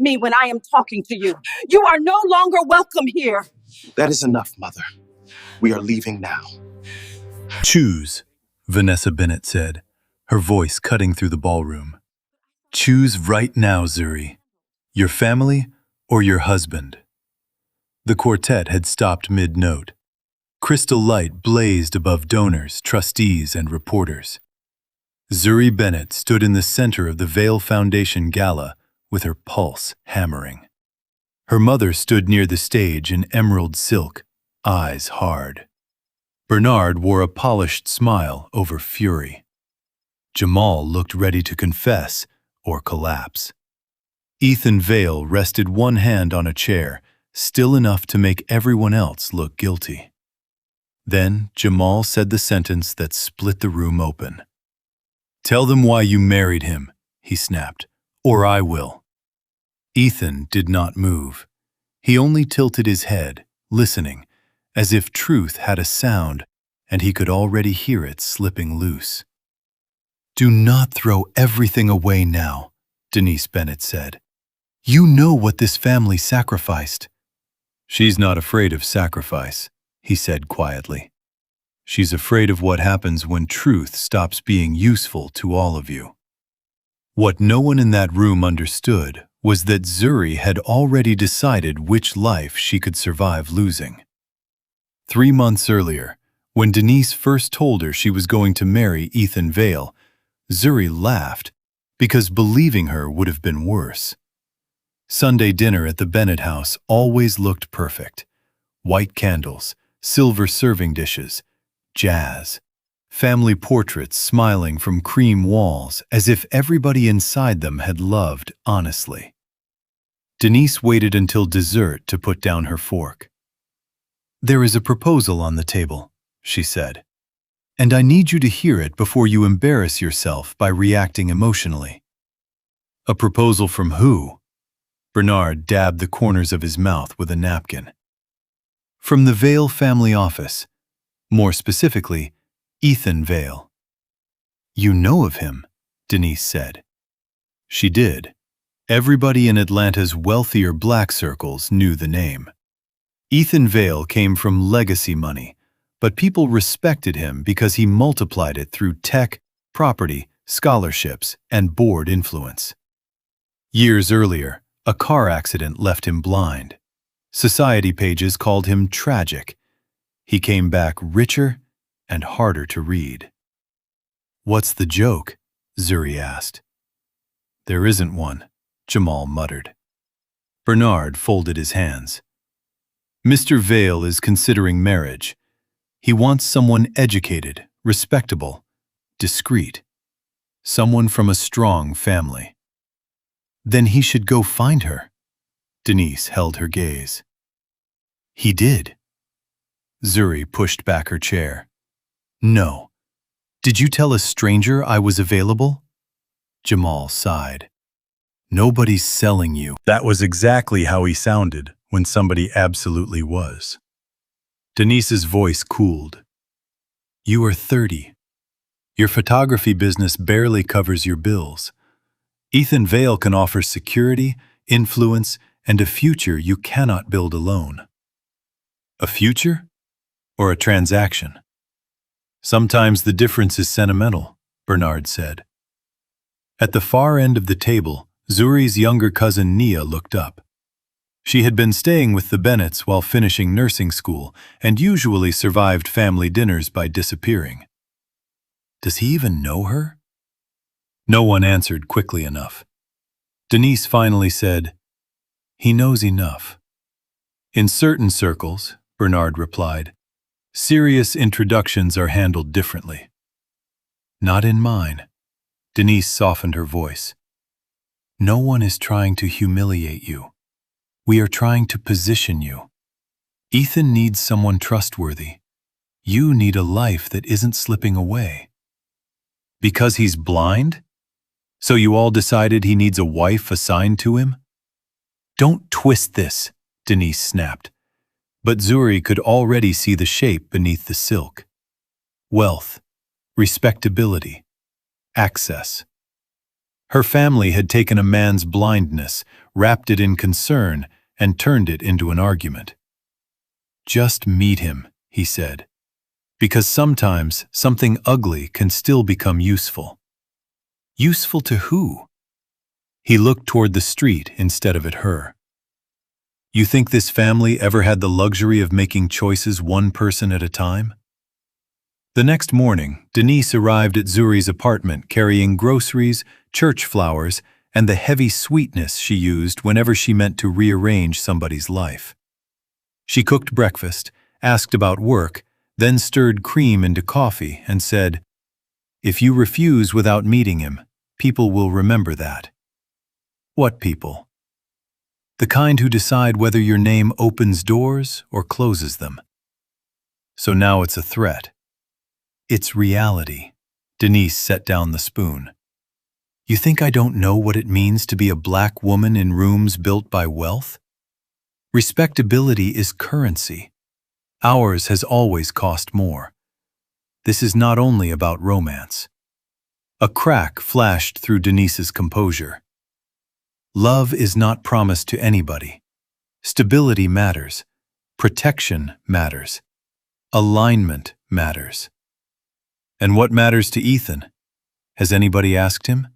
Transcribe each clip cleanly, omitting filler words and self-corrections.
me when I am talking to you. You are no longer welcome here. That is enough, Mother. We are leaving now. Choose, Vanessa Bennett said, her voice cutting through the ballroom. Choose right now, Zuri. Your family or your husband. The quartet had stopped mid-note. Crystal light blazed above donors, trustees, and reporters. Zuri Bennett stood in the center of the Vail Foundation gala with her pulse hammering. Her mother stood near the stage in emerald silk, eyes hard. Bernard wore a polished smile over fury. Jamal looked ready to confess or collapse. Ethan Vail rested one hand on a chair, still enough to make everyone else look guilty. Then Jamal said the sentence that split the room open. "Tell them why you married him," he snapped, "or I will." Ethan did not move. He only tilted his head, listening, as if truth had a sound and he could already hear it slipping loose. "Do not throw everything away now," Denise Bennett said. "You know what this family sacrificed." "She's not afraid of sacrifice," he said quietly. "She's afraid of what happens when truth stops being useful to all of you." What no one in that room understood was that Zuri had already decided which life she could survive losing. 3 months earlier, when Denise first told her she was going to marry Ethan Vail, Zuri laughed because believing her would have been worse. Sunday dinner at the Bennett house always looked perfect. White candles, silver serving dishes, jazz, family portraits smiling from cream walls as if everybody inside them had loved honestly. Denise waited until dessert to put down her fork. "There is a proposal on the table," she said, "and I need you to hear it before you embarrass yourself by reacting emotionally." "A proposal from who?" Bernard dabbed the corners of his mouth with a napkin. "From the Vail family office. More specifically, Ethan Vail." "You know of him," Denise said. She did. Everybody in Atlanta's wealthier black circles knew the name. Ethan Vail came from legacy money, but people respected him because he multiplied it through tech, property, scholarships, and board influence. Years earlier, a car accident left him blind. Society pages called him tragic. He came back richer and harder to read. "What's the joke?" Zuri asked. "There isn't one," Jamal muttered. Bernard folded his hands. "Mr. Vail is considering marriage. He wants someone educated, respectable, discreet. Someone from a strong family." "Then he should go find her." Denise held her gaze. "He did." Zuri pushed back her chair. "No. Did you tell a stranger I was available?" Jamal sighed. "Nobody's selling you." That was exactly how he sounded when somebody absolutely was. Denise's voice cooled. "You are 30. Your photography business barely covers your bills. Ethan Vail can offer security, influence, and a future you cannot build alone." "A future? Or a transaction?" "Sometimes the difference is sentimental," Bernard said. At the far end of the table, Zuri's younger cousin Nia looked up. She had been staying with the Bennetts while finishing nursing school and usually survived family dinners by disappearing. "Does he even know her?" No one answered quickly enough. Denise finally said, "He knows enough." "In certain circles," Bernard replied, "serious introductions are handled differently." "Not in mine." Denise softened her voice. "No one is trying to humiliate you. We are trying to position you. Ethan needs someone trustworthy. You need a life that isn't slipping away." "Because he's blind? So you all decided he needs a wife assigned to him?" "Don't twist this," Denise snapped. But Zuri could already see the shape beneath the silk. Wealth, respectability, access. Her family had taken a man's blindness, wrapped it in concern, and turned it into an argument. "Just meet him," he said, "because sometimes something ugly can still become useful." Useful to who? He looked toward the street instead of at her. You think this family ever had the luxury of making choices one person at a time? The next morning, Denise arrived at Zuri's apartment carrying groceries, church flowers, and the heavy sweetness she used whenever she meant to rearrange somebody's life. She cooked breakfast, asked about work, then stirred cream into coffee and said, "If you refuse without meeting him, people will remember that." What people? The kind who decide whether your name opens doors or closes them. So now it's a threat. It's reality. Denise set down the spoon. You think I don't know what it means to be a black woman in rooms built by wealth? Respectability is currency. Ours has always cost more. This is not only about romance. A crack flashed through Denise's composure. Love is not promised to anybody. Stability matters. Protection matters. Alignment matters. And what matters to Ethan? Has anybody asked him?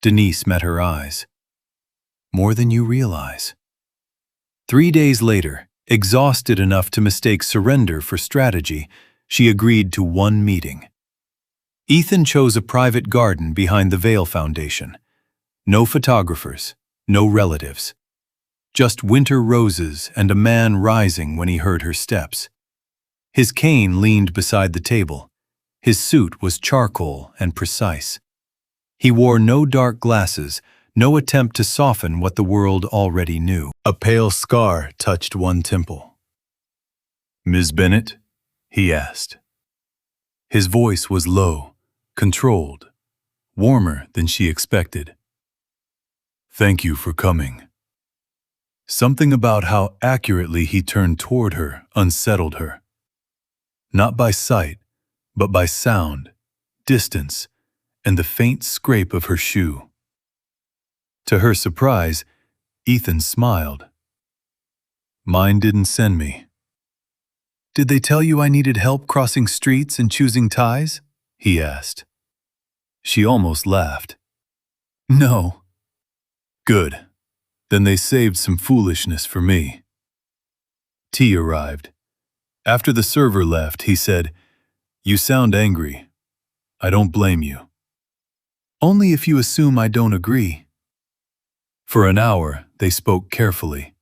Denise met her eyes. More than you realize. 3 days later, exhausted enough to mistake surrender for strategy, she agreed to one meeting. Ethan chose a private garden behind the Vale Foundation. No photographers, no relatives. Just winter roses and a man rising when he heard her steps. His cane leaned beside the table. His suit was charcoal and precise. He wore no dark glasses, no attempt to soften what the world already knew. A pale scar touched one temple. "Ms. Bennett?" he asked. His voice was low, controlled, warmer than she expected. "Thank you for coming." Something about how accurately he turned toward her unsettled her. Not by sight, but by sound, distance, and the faint scrape of her shoe. To her surprise, Ethan smiled. "Mine didn't send me." "Did they tell you I needed help crossing streets and choosing ties?" he asked. She almost laughed. "No." "Good. Then they saved some foolishness for me." Tea arrived. After the server left, he said, "You sound angry. I don't blame you." "Only if you assume I don't agree." For an hour, they spoke carefully.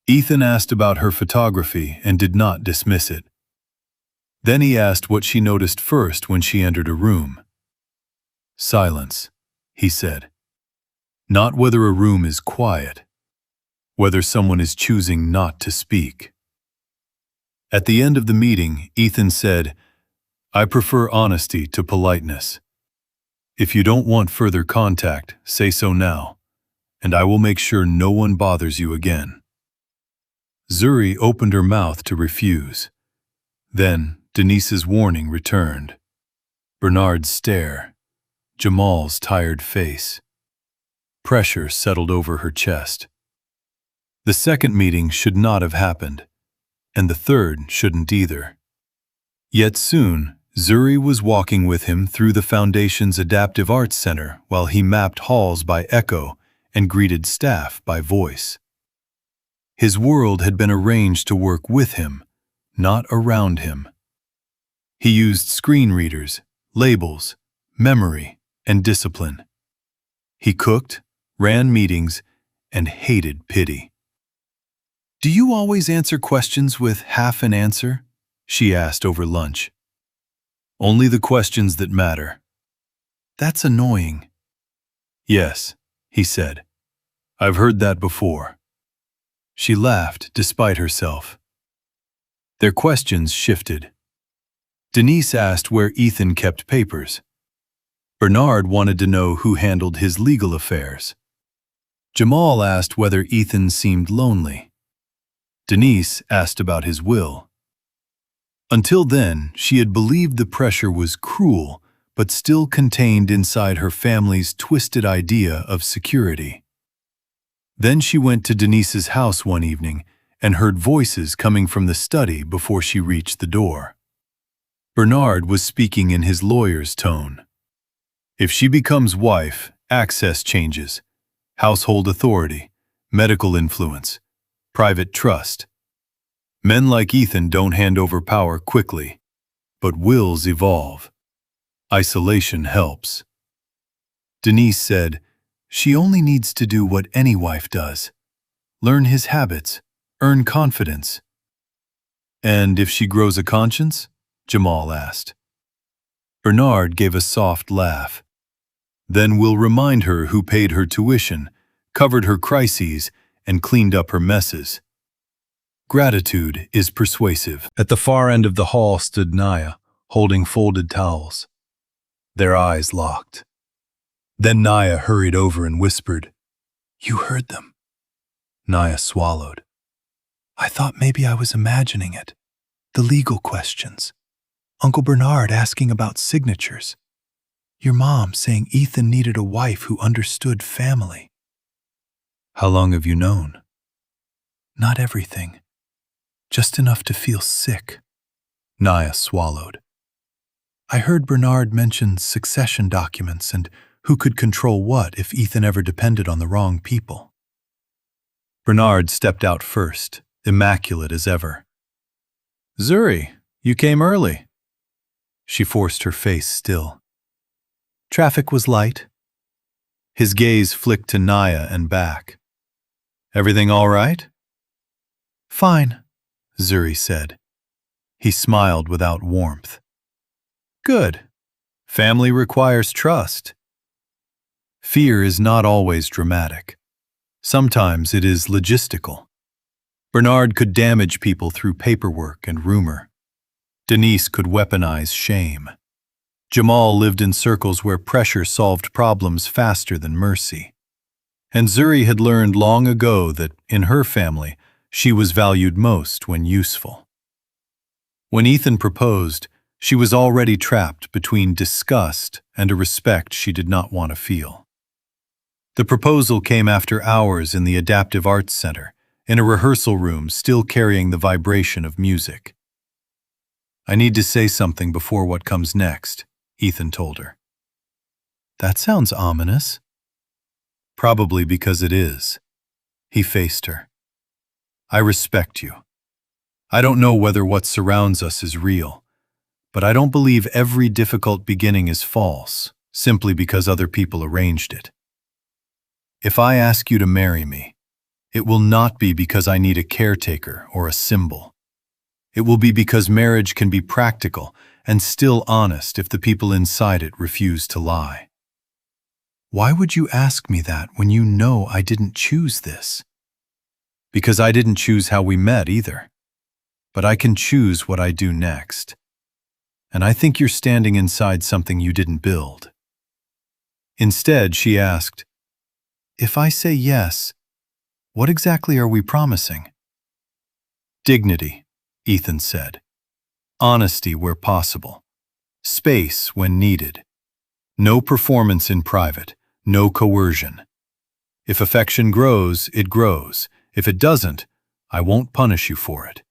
Ethan asked about her photography and did not dismiss it. Then he asked what she noticed first when she entered a room. "Silence," he said. "Not whether a room is quiet, whether someone is choosing not to speak." At the end of the meeting, Ethan said, "I prefer honesty to politeness. If you don't want further contact, say so now, and I will make sure no one bothers you again." Zuri opened her mouth to refuse. Then Denise's warning returned. Bernard's stare, Jamal's tired face. Pressure settled over her chest. The second meeting should not have happened, and the third shouldn't either. Yet soon, Zuri was walking with him through the Foundation's Adaptive Arts Center while he mapped halls by echo and greeted staff by voice. His world had been arranged to work with him, not around him. He used screen readers, labels, memory, and discipline. He cooked, ran meetings, and hated pity. "Do you always answer questions with half an answer?" she asked over lunch. "Only the questions that matter." "That's annoying." "Yes," he said. "I've heard that before." She laughed despite herself. Their questions shifted. Denise asked where Ethan kept papers. Bernard wanted to know who handled his legal affairs. Jamal asked whether Ethan seemed lonely. Denise asked about his will. Until then, she had believed the pressure was cruel, but still contained inside her family's twisted idea of security. Then she went to Denise's house one evening and heard voices coming from the study before she reached the door. Bernard was speaking in his lawyer's tone. If she becomes wife, access changes, household authority, medical influence, private trust. Men like Ethan don't hand over power quickly, but wills evolve. Isolation helps. Denise said, she only needs to do what any wife does. Learn his habits, earn confidence. And if she grows a conscience? Jamal asked. Bernard gave a soft laugh. Then we'll remind her who paid her tuition, covered her crises, and cleaned up her messes. Gratitude is persuasive. At the far end of the hall stood Naya, holding folded towels. Their eyes locked. Then Naya hurried over and whispered, "You heard them." Naya swallowed. "I thought maybe I was imagining it. The legal questions. Uncle Bernard asking about signatures. Your mom saying Ethan needed a wife who understood family." "How long have you known?" "Not everything. Just enough to feel sick." Naya swallowed. "I heard Bernard mention succession documents and who could control what if Ethan ever depended on the wrong people." Bernard stepped out first, immaculate as ever. "Zuri, you came early." She forced her face still. "Traffic was light." His gaze flicked to Naya and back. "Everything all right?" "Fine," Zuri said. He smiled without warmth. "Good. Family requires trust." Fear is not always dramatic. Sometimes it is logistical. Bernard could damage people through paperwork and rumor. Denise could weaponize shame. Jamal lived in circles where pressure solved problems faster than mercy. And Zuri had learned long ago that, in her family, she was valued most when useful. When Ethan proposed, she was already trapped between disgust and a respect she did not want to feel. The proposal came after hours in the Adaptive Arts Center, in a rehearsal room still carrying the vibration of music. "I need to say something before what comes next," Ethan told her. "That sounds ominous." "Probably because it is." He faced her. "I respect you. I don't know whether what surrounds us is real, but I don't believe every difficult beginning is false, simply because other people arranged it. If I ask you to marry me, it will not be because I need a caretaker or a symbol. It will be because marriage can be practical and still honest if the people inside it refuse to lie." "Why would you ask me that when you know I didn't choose this?" "Because I didn't choose how we met either. But I can choose what I do next. And I think you're standing inside something you didn't build." Instead, she asked, "If I say yes, what exactly are we promising?" "Dignity," Ethan said. "Honesty where possible. Space when needed. No performance in private. No coercion. If affection grows, it grows. If it doesn't, I won't punish you for it."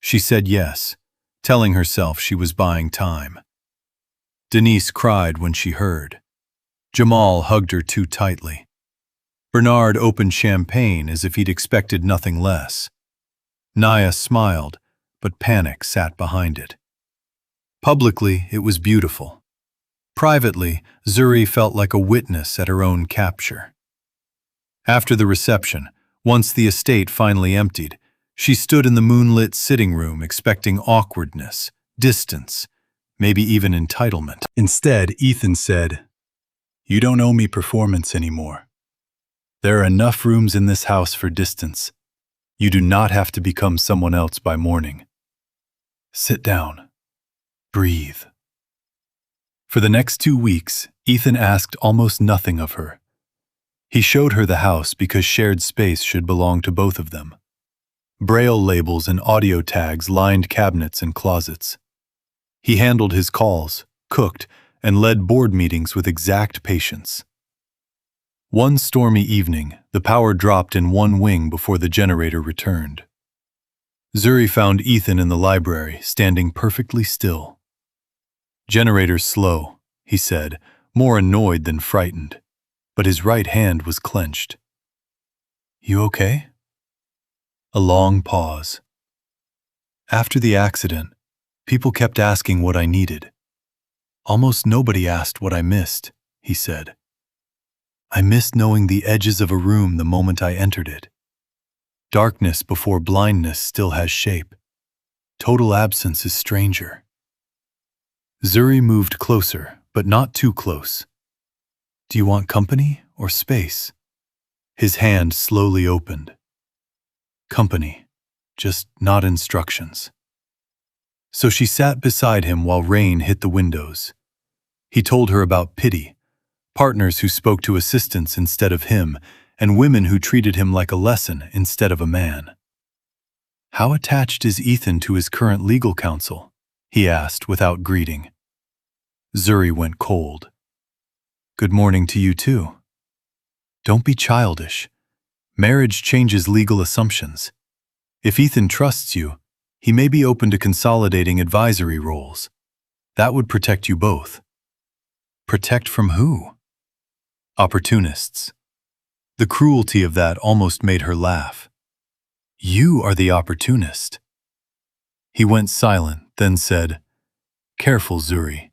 She said yes, telling herself she was buying time. Denise cried when she heard. Jamal hugged her too tightly. Bernard opened champagne as if he'd expected nothing less. Naya smiled, but panic sat behind it. Publicly, it was beautiful. Privately, Zuri felt like a witness at her own capture. After the reception, once the estate finally emptied, she stood in the moonlit sitting room expecting awkwardness, distance, maybe even entitlement. Instead, Ethan said, "You don't owe me performance anymore. There are enough rooms in this house for distance. You do not have to become someone else by morning. Sit down. Breathe." For the next 2 weeks, Ethan asked almost nothing of her. He showed her the house because shared space should belong to both of them. Braille labels and audio tags lined cabinets and closets. He handled his calls, cooked, and led board meetings with exact patience. One stormy evening, the power dropped in one wing before the generator returned. Zuri found Ethan in the library, standing perfectly still. "Generator's slow," he said, more annoyed than frightened, but his right hand was clenched. "You okay?" A long pause. "After the accident, people kept asking what I needed. Almost nobody asked what I missed," he said. "I missed knowing the edges of a room the moment I entered it. Darkness before blindness still has shape. Total absence is stranger." Zuri moved closer, but not too close. "Do you want company or space?" His hand slowly opened. "Company, just not instructions." So she sat beside him while rain hit the windows. He told her about pity, partners who spoke to assistants instead of him, and women who treated him like a lesson instead of a man. "How attached is Ethan to his current legal counsel?" he asked without greeting. Zuri went cold. "Good morning to you too. Don't be childish. Marriage changes legal assumptions. If Ethan trusts you, he may be open to consolidating advisory roles. That would protect you both." "Protect from who?" "Opportunists." The cruelty of that almost made her laugh. "You are the opportunist." He went silent, then said, "Careful, Zuri.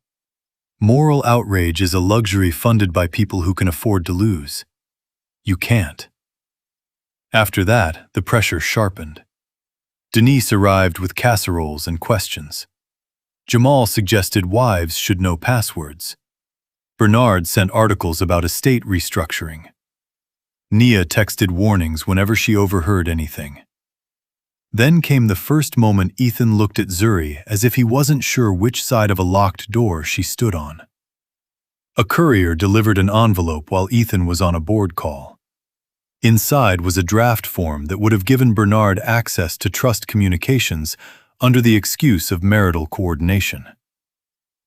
Moral outrage is a luxury funded by people who can afford to lose. You can't." After that, the pressure sharpened. Denise arrived with casseroles and questions. Jamal suggested wives should know passwords. Bernard sent articles about estate restructuring. Nia texted warnings whenever she overheard anything. Then came the first moment Ethan looked at Zuri as if he wasn't sure which side of a locked door she stood on. A courier delivered an envelope while Ethan was on a board call. Inside was a draft form that would have given Bernard access to trust communications under the excuse of marital coordination.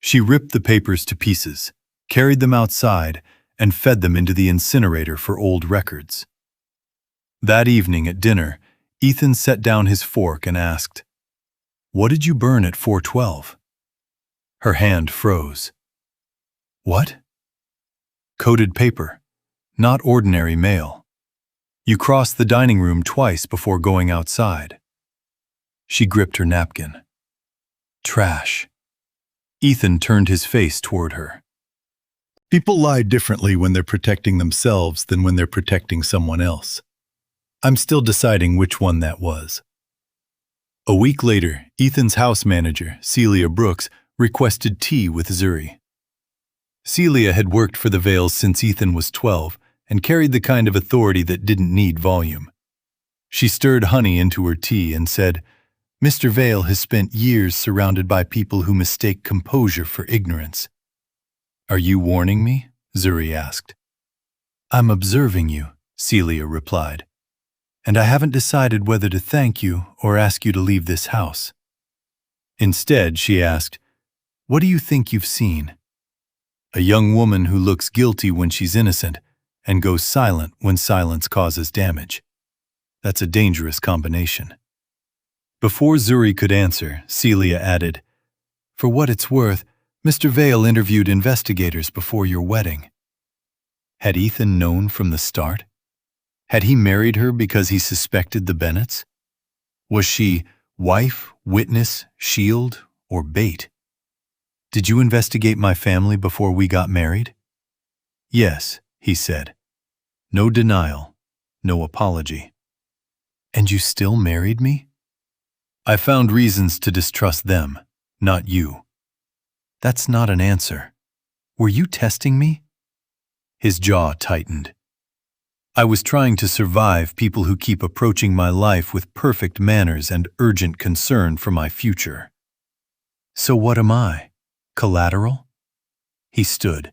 She ripped the papers to pieces, carried them outside, and fed them into the incinerator for old records. That evening at dinner, Ethan set down his fork and asked, "What did you burn at 412? Her hand froze. "What?" "Coated paper, not ordinary mail. You crossed the dining room twice before going outside." She gripped her napkin. "Trash." Ethan turned his face toward her. "People lie differently when they're protecting themselves than when they're protecting someone else. I'm still deciding which one that was." A week later, Ethan's house manager, Celia Brooks, requested tea with Zuri. Celia had worked for the Vales since Ethan was 12 and carried the kind of authority that didn't need volume. She stirred honey into her tea and said, "Mr. Vale has spent years surrounded by people who mistake composure for ignorance." "Are you warning me?" Zuri asked. "I'm observing you," Celia replied. "And I haven't decided whether to thank you or ask you to leave this house." Instead, she asked, "What do you think you've seen?" "A young woman who looks guilty when she's innocent and goes silent when silence causes damage. That's a dangerous combination." Before Zuri could answer, Celia added, "For what it's worth, Mr. Vale interviewed investigators before your wedding." Had Ethan known from the start? Had he married her because he suspected the Bennetts? Was she wife, witness, shield, or bait? "Did you investigate my family before we got married?" "Yes," he said. No denial, no apology. "And you still married me?" "I found reasons to distrust them, not you." "That's not an answer. Were you testing me?" His jaw tightened. "I was trying to survive people who keep approaching my life with perfect manners and urgent concern for my future." "So what am I? Collateral?" He stood.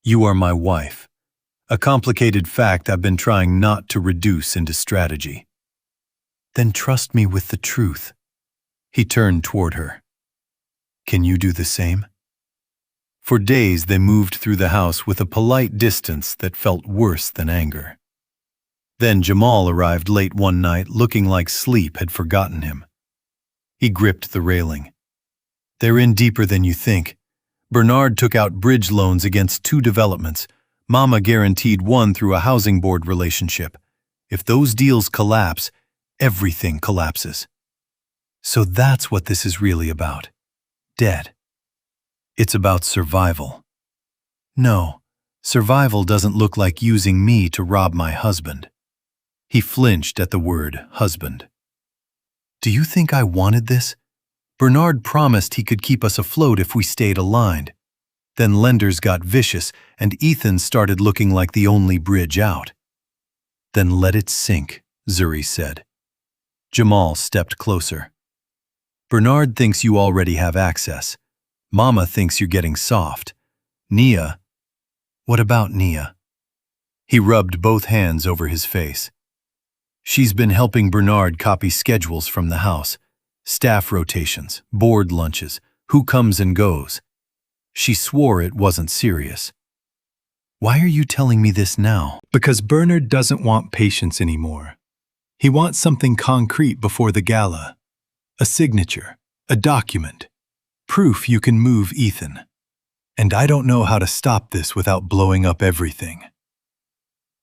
"You are my wife, a complicated fact I've been trying not to reduce into strategy." "Then trust me with the truth." He turned toward her. "Can you do the same?" For days they moved through the house with a polite distance that felt worse than anger. Then Jamal arrived late one night looking like sleep had forgotten him. He gripped the railing. "They're in deeper than you think. Bernard took out bridge loans against 2 developments. Mama guaranteed one through a housing board relationship. If those deals collapse, everything collapses. So that's what this is really about. Debt. It's about survival. No, survival doesn't look like using me to rob my husband." He flinched at the word husband. "Do you think I wanted this? Bernard promised he could keep us afloat if we stayed aligned. Then lenders got vicious and Ethan started looking like the only bridge out." "Then let it sink," Zuri said. Jamal stepped closer. "Bernard thinks you already have access. Mama thinks you're getting soft. Nia..." "What about Nia?" He rubbed both hands over his face. "She's been helping Bernard copy schedules from the house. Staff rotations, board lunches, who comes and goes. She swore it wasn't serious." "Why are you telling me this now?" "Because Bernard doesn't want patience anymore. He wants something concrete before the gala. A signature, a document, proof you can move Ethan. And I don't know how to stop this without blowing up everything."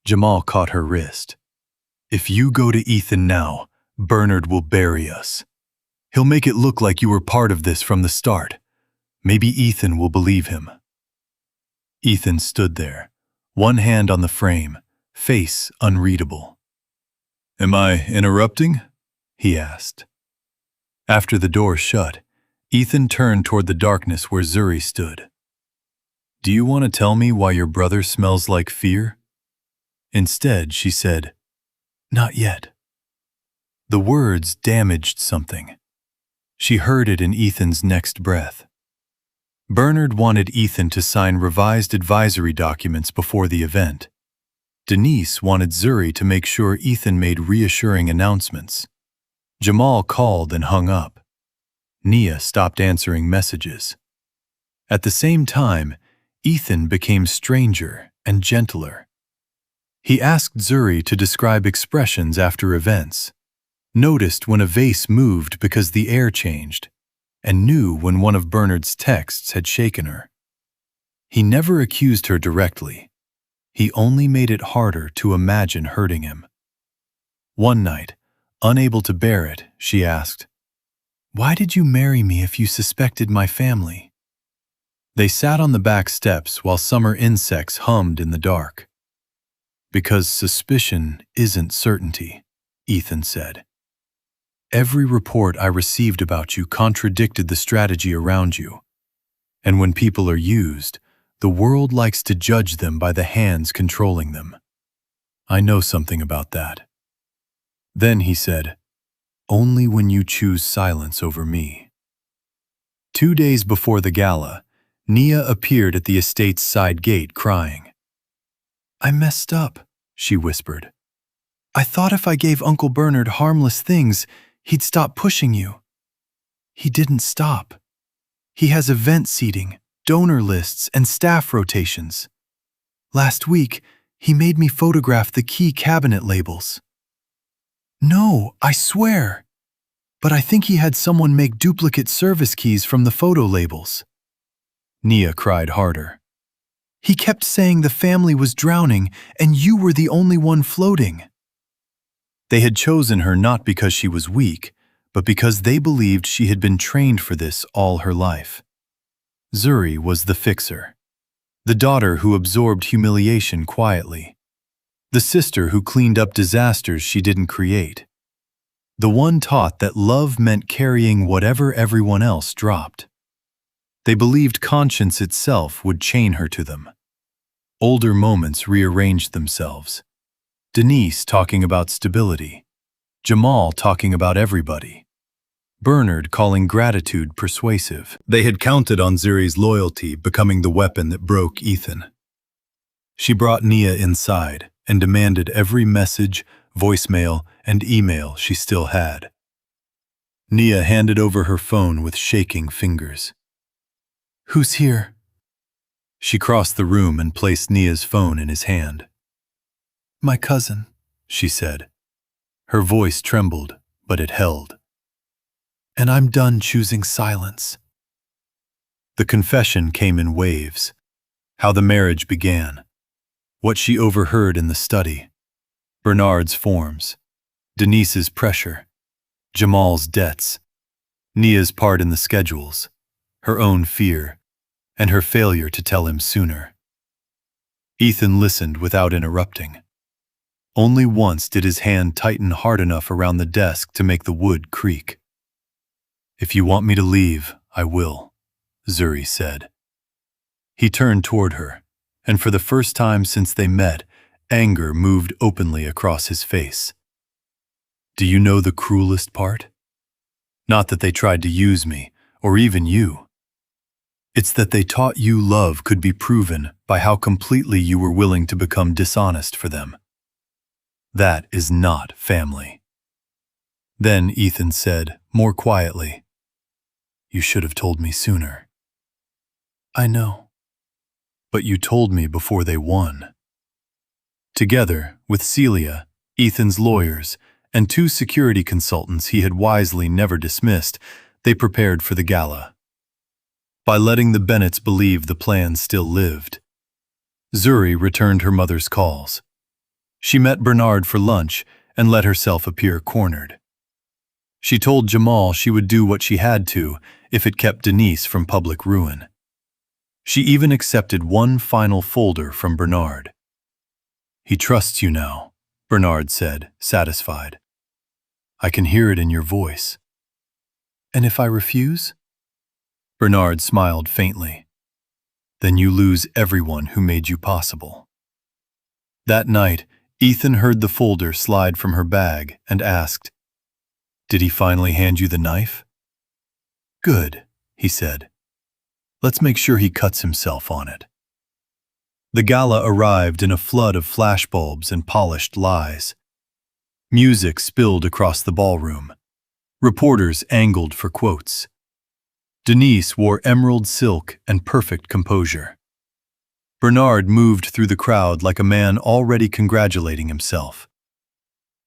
Jamal caught her wrist. "If you go to Ethan now, Bernard will bury us. He'll make it look like you were part of this from the start. Maybe Ethan will believe him." Ethan stood there, one hand on the frame, face unreadable. "Am I interrupting?" he asked. After the door shut, Ethan turned toward the darkness where Zuri stood. "Do you want to tell me why your brother smells like fear?" Instead, she said, "Not yet." The words damaged something. She heard it in Ethan's next breath. Bernard wanted Ethan to sign revised advisory documents before the event. Denise wanted Zuri to make sure Ethan made reassuring announcements. Jamal called and hung up. Nia stopped answering messages. At the same time, Ethan became stranger and gentler. He asked Zuri to describe expressions after events, noticed when a vase moved because the air changed, and knew when one of Bernard's texts had shaken her. He never accused her directly. He only made it harder to imagine hurting him. One night, unable to bear it, she asked, "Why did you marry me if you suspected my family?" They sat on the back steps while summer insects hummed in the dark. "Because suspicion isn't certainty," Ethan said. "Every report I received about you contradicted the strategy around you. And when people are used, the world likes to judge them by the hands controlling them. I know something about that." Then he said, "Only when you choose silence over me." 2 days before the gala, Nia appeared at the estate's side gate crying. "I messed up," she whispered. "I thought if I gave Uncle Bernard harmless things, he'd stop pushing you. He didn't stop. He has event seating, donor lists, and staff rotations. Last week, he made me photograph the key cabinet labels." "No, I swear. But I think he had someone make duplicate service keys from the photo labels." Nia cried harder. "He kept saying the family was drowning and you were the only one floating." They had chosen her not because she was weak, but because they believed she had been trained for this all her life. Zuri was the fixer, the daughter who absorbed humiliation quietly, the sister who cleaned up disasters she didn't create, the one taught that love meant carrying whatever everyone else dropped. They believed conscience itself would chain her to them. Older moments rearranged themselves. Denise talking about stability, Jamal talking about everybody, Bernard calling gratitude persuasive. They had counted on Zuri's loyalty becoming the weapon that broke Ethan. She brought Nia inside and demanded every message, voicemail, and email she still had. Nia handed over her phone with shaking fingers. "Who's here?" She crossed the room and placed Nia's phone in his hand. "My cousin," she said. Her voice trembled, but it held. "And I'm done choosing silence." The confession came in waves. How the marriage began. What she overheard in the study. Bernard's forms. Denise's pressure. Jamal's debts. Nia's part in the schedules. Her own fear. And her failure to tell him sooner. Ethan listened without interrupting. Only once did his hand tighten hard enough around the desk to make the wood creak. "If you want me to leave, I will," Zuri said. He turned toward her, and for the first time since they met, anger moved openly across his face. "Do you know the cruelest part? Not that they tried to use me, or even you. It's that they taught you love could be proven by how completely you were willing to become dishonest for them. That is not family." Then Ethan said, more quietly, "You should have told me sooner." "I know." "But you told me before they won." Together, with Celia, Ethan's lawyers, and 2 security consultants he had wisely never dismissed, they prepared for the gala. By letting the Bennetts believe the plan still lived. Zuri returned her mother's calls. She met Bernard for lunch and let herself appear cornered. She told Jamal she would do what she had to if it kept Denise from public ruin. She even accepted one final folder from Bernard. "He trusts you now," Bernard said, satisfied. "I can hear it in your voice." "And if I refuse?" Bernard smiled faintly. "Then you lose everyone who made you possible." That night, Ethan heard the folder slide from her bag and asked, "Did he finally hand you the knife?" "Good," he said. "Let's make sure he cuts himself on it." The gala arrived in a flood of flashbulbs and polished lies. Music spilled across the ballroom. Reporters angled for quotes. Denise wore emerald silk and perfect composure. Bernard moved through the crowd like a man already congratulating himself.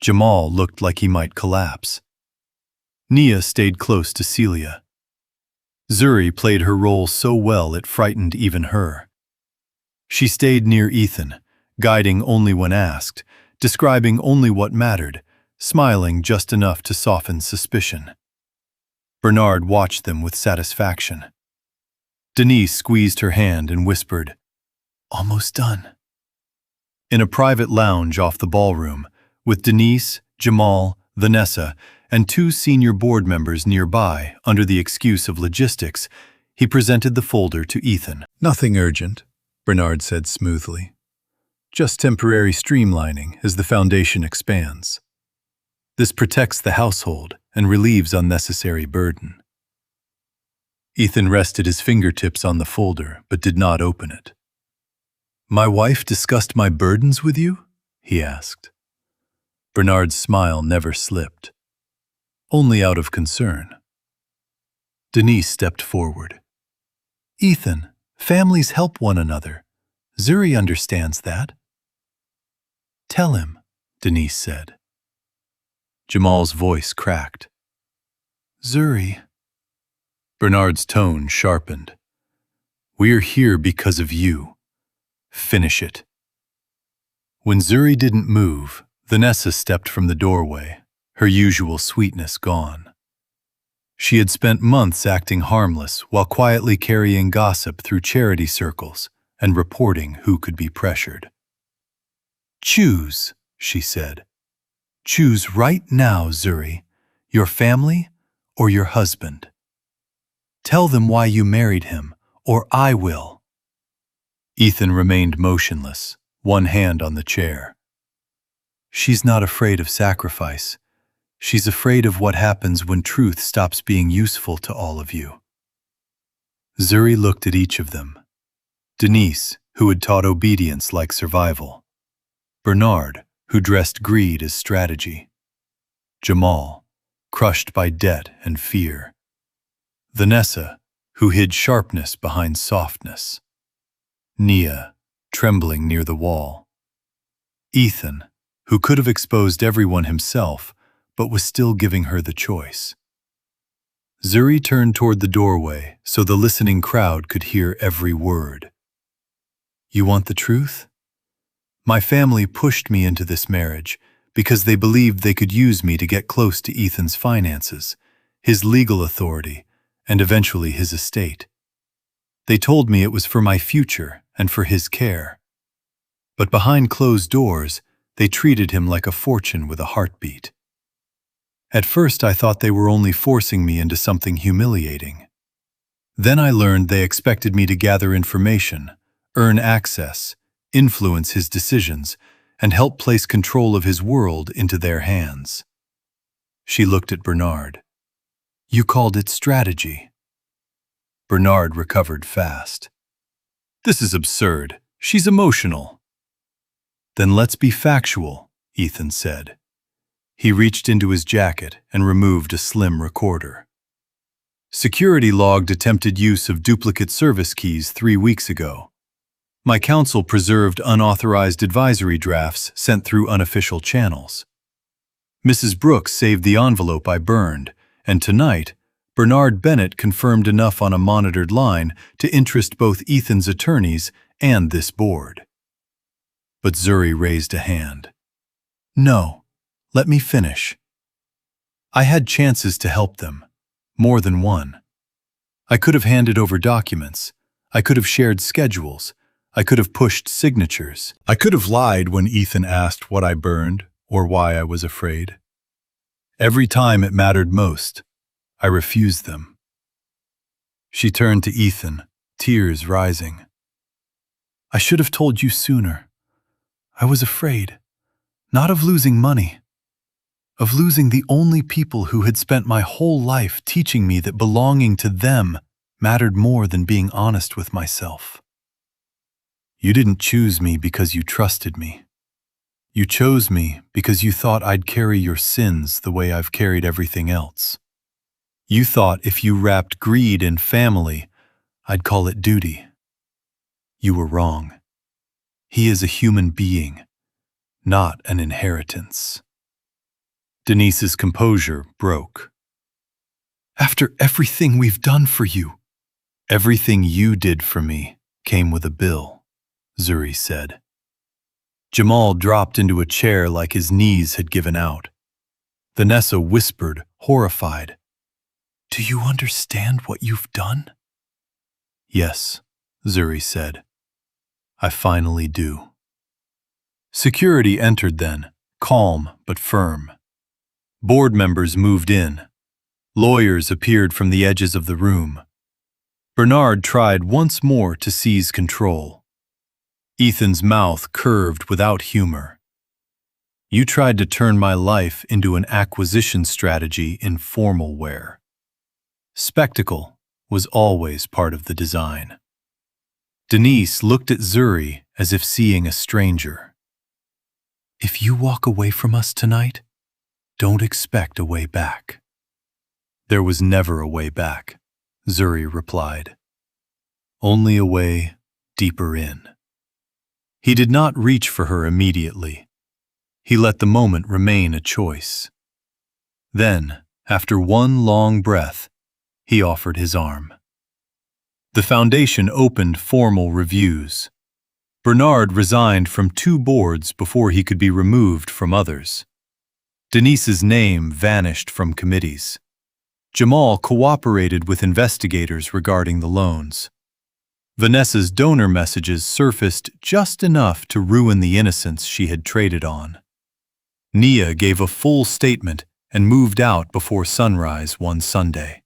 Jamal looked like he might collapse. Nia stayed close to Celia. Zuri played her role so well it frightened even her. She stayed near Ethan, guiding only when asked, describing only what mattered, smiling just enough to soften suspicion. Bernard watched them with satisfaction. Denise squeezed her hand and whispered, "Almost done." In a private lounge off the ballroom, with Denise, Jamal, Vanessa, and 2 senior board members nearby under the excuse of logistics, he presented the folder to Ethan. "Nothing urgent," Bernard said smoothly. "Just temporary streamlining as the foundation expands. This protects the household and relieves unnecessary burden." Ethan rested his fingertips on the folder but did not open it. "My wife discussed my burdens with you?" he asked. Bernard's smile never slipped. "Only out of concern." Denise stepped forward. "Ethan, families help one another. Zuri understands that." "Tell him," Denise said. Jamal's voice cracked. "Zuri." Bernard's tone sharpened. "We're here because of you. Finish it." When Zuri didn't move, Vanessa stepped from the doorway, her usual sweetness gone. She had spent months acting harmless while quietly carrying gossip through charity circles and reporting who could be pressured. "Choose," she said. "Choose right now, Zuri, your family or your husband. Tell them why you married him, or I will." Ethan remained motionless, one hand on the chair. "She's not afraid of sacrifice. She's afraid of what happens when truth stops being useful to all of you." Zuri looked at each of them. Denise, who had taught obedience like survival. Bernard, who dressed greed as strategy. Jamal, crushed by debt and fear. Vanessa, who hid sharpness behind softness. Nia, trembling near the wall. Ethan, who could have exposed everyone himself, but was still giving her the choice. Zuri turned toward the doorway so the listening crowd could hear every word. You want the truth? My family pushed me into this marriage because they believed they could use me to get close to Ethan's finances, his legal authority, and eventually his estate. They told me it was for my future and for his care. But behind closed doors, they treated him like a fortune with a heartbeat. At first, I thought they were only forcing me into something humiliating. Then I learned they expected me to gather information, earn access, influence his decisions, and help place control of his world into their hands. She looked at Bernard. You called it strategy. Bernard recovered fast. This is absurd. She's emotional. Then let's be factual, Ethan said. He reached into his jacket and removed a slim recorder. Security logged attempted use of duplicate service keys 3 weeks ago. My counsel preserved unauthorized advisory drafts sent through unofficial channels. Mrs. Brooks saved the envelope I burned, and tonight, Bernard Bennett confirmed enough on a monitored line to interest both Ethan's attorneys and this board. But Zuri raised a hand. No, let me finish. I had chances to help them, more than one. I could have handed over documents. I could have shared schedules. I could have pushed signatures. I could have lied when Ethan asked what I burned or why I was afraid. Every time it mattered most, I refused them. She turned to Ethan, tears rising. I should have told you sooner. I was afraid, not of losing money, of losing the only people who had spent my whole life teaching me that belonging to them mattered more than being honest with myself. You didn't choose me because you trusted me. You chose me because you thought I'd carry your sins the way I've carried everything else. You thought if you wrapped greed in family, I'd call it duty. You were wrong. He is a human being, not an inheritance. Denise's composure broke. After everything we've done for you, everything you did for me came with a bill, Zuri said. Jamal dropped into a chair like his knees had given out. Vanessa whispered, horrified, Do you understand what you've done? Yes, Zuri said. I finally do. Security entered then, calm but firm. Board members moved in. Lawyers appeared from the edges of the room. Bernard tried once more to seize control. Ethan's mouth curved without humor. You tried to turn my life into an acquisition strategy in formal wear. Spectacle was always part of the design. Denise looked at Zuri as if seeing a stranger. If you walk away from us tonight, don't expect a way back. There was never a way back, Zuri replied. Only a way deeper in. He did not reach for her immediately. He let the moment remain a choice. Then, after one long breath, he offered his arm. The foundation opened formal reviews. Bernard resigned from 2 boards before he could be removed from others. Denise's name vanished from committees. Jamal cooperated with investigators regarding the loans. Vanessa's donor messages surfaced just enough to ruin the innocence she had traded on. Nia gave a full statement and moved out before sunrise one Sunday.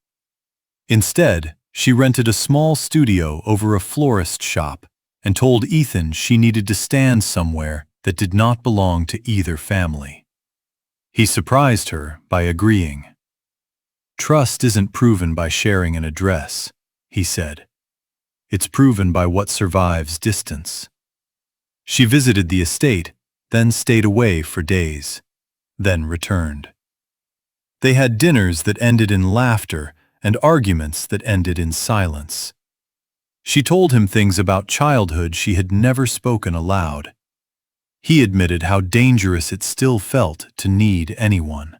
Instead, she rented a small studio over a florist shop and told Ethan she needed to stand somewhere that did not belong to either family. He surprised her by agreeing. Trust isn't proven by sharing an address, he said. It's proven by what survives distance. She visited the estate, then stayed away for days, then returned. They had dinners that ended in laughter and arguments that ended in silence. She told him things about childhood she had never spoken aloud. He admitted how dangerous it still felt to need anyone.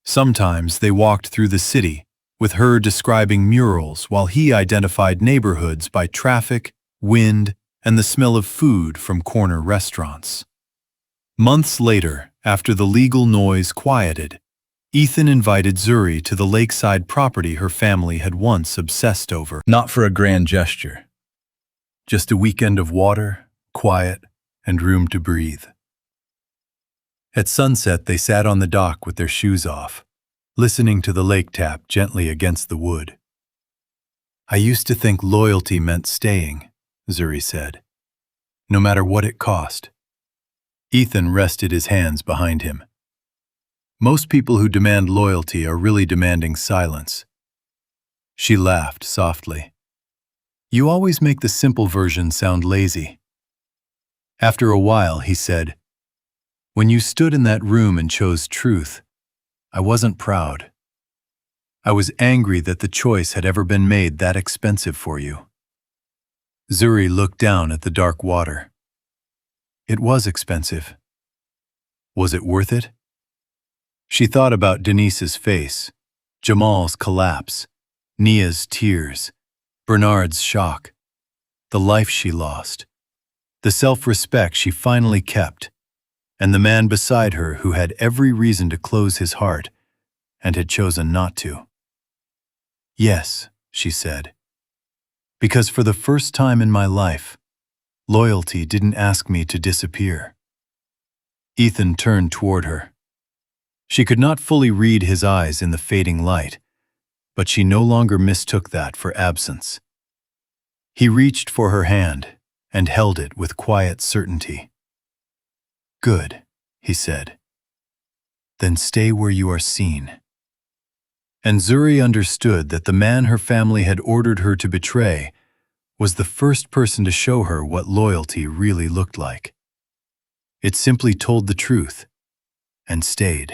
Sometimes they walked through the city, with her describing murals while he identified neighborhoods by traffic, wind, and the smell of food from corner restaurants. Months later, after the legal noise quieted, Ethan invited Zuri to the lakeside property her family had once obsessed over. Not for a grand gesture. Just a weekend of water, quiet, and room to breathe. At sunset, they sat on the dock with their shoes off, listening to the lake tap gently against the wood. "I used to think loyalty meant staying," Zuri said, "no matter what it cost." Ethan rested his hands behind him. "Most people who demand loyalty are really demanding silence." She laughed softly. "You always make the simple version sound lazy." After a while, he said, "When you stood in that room and chose truth, I wasn't proud. I was angry that the choice had ever been made that expensive for you." Zuri looked down at the dark water. It was expensive. Was it worth it? She thought about Denise's face, Jamal's collapse, Nia's tears, Bernard's shock, the life she lost, the self-respect she finally kept, and the man beside her who had every reason to close his heart and had chosen not to. "Yes," she said, "because for the first time in my life, loyalty didn't ask me to disappear." Ethan turned toward her. She could not fully read his eyes in the fading light, but she no longer mistook that for absence. He reached for her hand and held it with quiet certainty. "Good," he said. "Then stay where you are seen." And Zuri understood that the man her family had ordered her to betray was the first person to show her what loyalty really looked like. It simply told the truth and stayed.